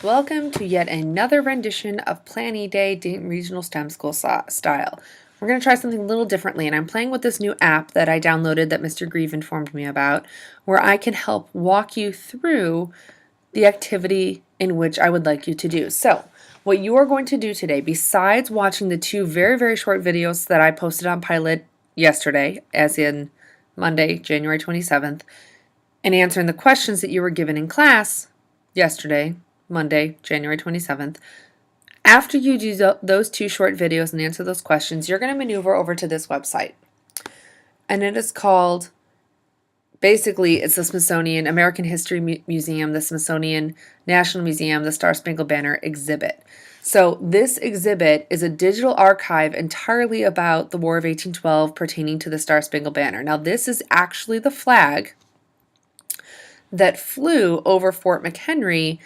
Welcome to yet another rendition of Plan E Day Dayton Regional STEM School style. We're going to try something a little differently, and I'm playing with this new app that I downloaded that Mr. Grieve informed me about, where I can help walk you through the activity in which I would like you to do. So, what you are going to do today, besides watching the two very, very short videos that I posted on Pilot yesterday, as in Monday, January 27th, and answering the questions that you were given in class yesterday, Monday, January 27th. After you do those two short videos and answer those questions, you're going to maneuver over to this website. And it is called, basically, it's the Smithsonian American History Museum, the Smithsonian National Museum, the Star Spangled Banner exhibit. So this exhibit is a digital archive entirely about the War of 1812 pertaining to the Star Spangled Banner. Now, this is actually the flag that flew over Fort McHenry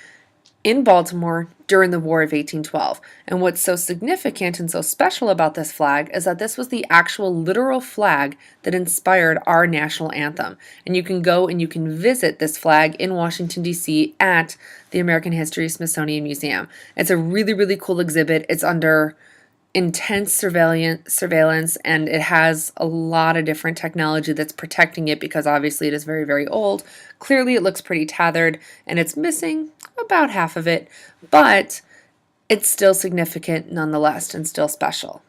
in Baltimore during the War of 1812. And what's so significant and so special about this flag is that this was the actual literal flag that inspired our national anthem. And you can go and you can visit this flag in Washington, D.C. at the American History Smithsonian Museum. It's a really, really cool exhibit. It's under intense surveillance, and it has a lot of different technology that's protecting it because obviously it is very, very old. Clearly it looks pretty tattered, and it's missing about half of it, but it's still significant nonetheless and still special.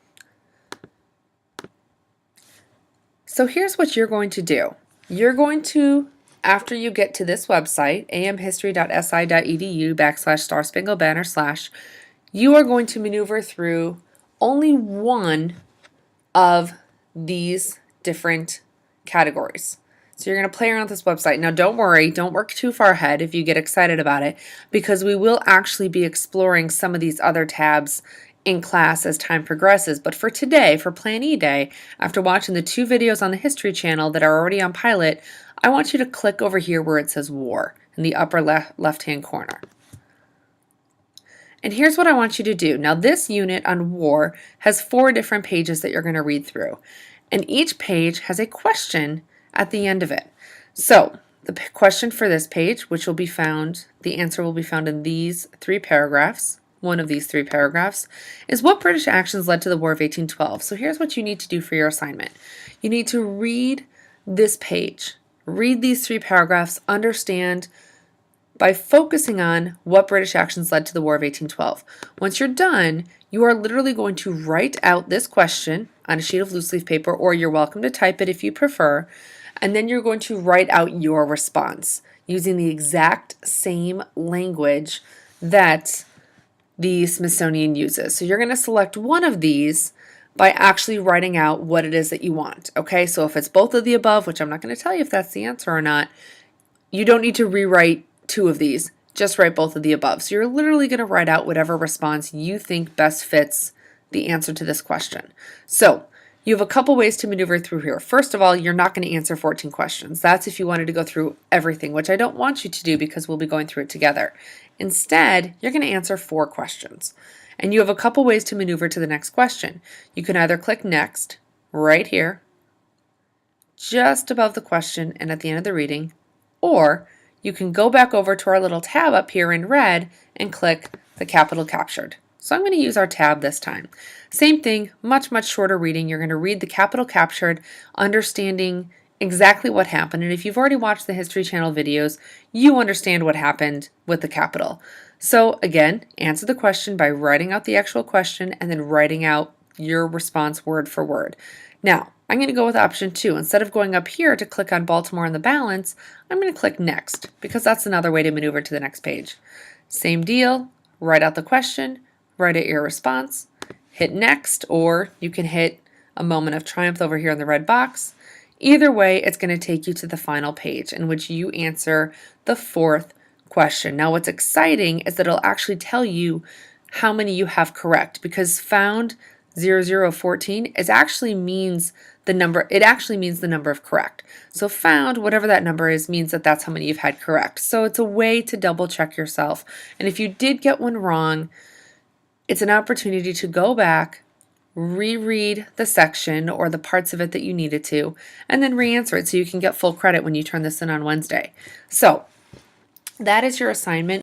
So here's what you're going to do. You're going to, after you get to this website, amhistory.si.edu/Star-Spangled-Banner/, you are going to maneuver through only one of these different categories. So you're going to play around with this website. Now don't worry, don't work too far ahead if you get excited about it, because we will actually be exploring some of these other tabs in class as time progresses. But for today, for Plan E Day, after watching the two videos on the History Channel that are already on Pilot, I want you to click over here where it says War in the upper left-hand corner. And here's what I want you to do. Now, this unit on war has 4 different pages that you're going to read through. And each page has a question at the end of it. So, the question for this page, which will be found, the answer will be found in these 3 paragraphs. One of these 3 paragraphs is what British actions led to the War of 1812. So here's what you need to do for your assignment. You need to read this page. Read these 3 paragraphs, understand by focusing on what British actions led to the War of 1812. Once you're done, you are literally going to write out this question on a sheet of loose leaf paper, or you're welcome to type it if you prefer, and then you're going to write out your response using the exact same language that the Smithsonian uses. So you're going to select one of these by actually writing out what it is that you want. Okay, so if it's both of the above, which I'm not going to tell you if that's the answer or not, you don't need to rewrite 2 of these, just write both of the above. So you're literally going to write out whatever response you think best fits the answer to this question. So you have a couple ways to maneuver through here. First of all, you're not going to answer 14 questions. That's if you wanted to go through everything, which I don't want you to do because we'll be going through it together. Instead, you're going to answer 4 questions. And you have a couple ways to maneuver to the next question. You can either click Next right here, just above the question and at the end of the reading, or you can go back over to our little tab up here in red and click the capital captured. So I'm going to use our tab this time. Same thing, much, much shorter reading. You're going to read the capital captured, understanding exactly what happened. And if you've already watched the History Channel videos, you understand what happened with the capital. So again, answer the question by writing out the actual question and then writing out your response word for word. Now, I'm going to go with option 2. Instead of going up here to click on Baltimore and the balance, I'm going to click Next because that's another way to maneuver to the next page. Same deal, write out the question, write out your response, hit Next, or you can hit a moment of triumph over here in the red box. Either way, it's going to take you to the final page in which you answer the 4th question. Now, what's exciting is that it'll actually tell you how many you have correct, because found 0014 is actually means the number, it actually means the number of correct. So found, whatever that number is, means that that's how many you've had correct. So it's a way to double check yourself. And if you did get one wrong, it's an opportunity to go back, reread the section or the parts of it that you needed to, and then re-answer it so you can get full credit when you turn this in on Wednesday. So that is your assignment.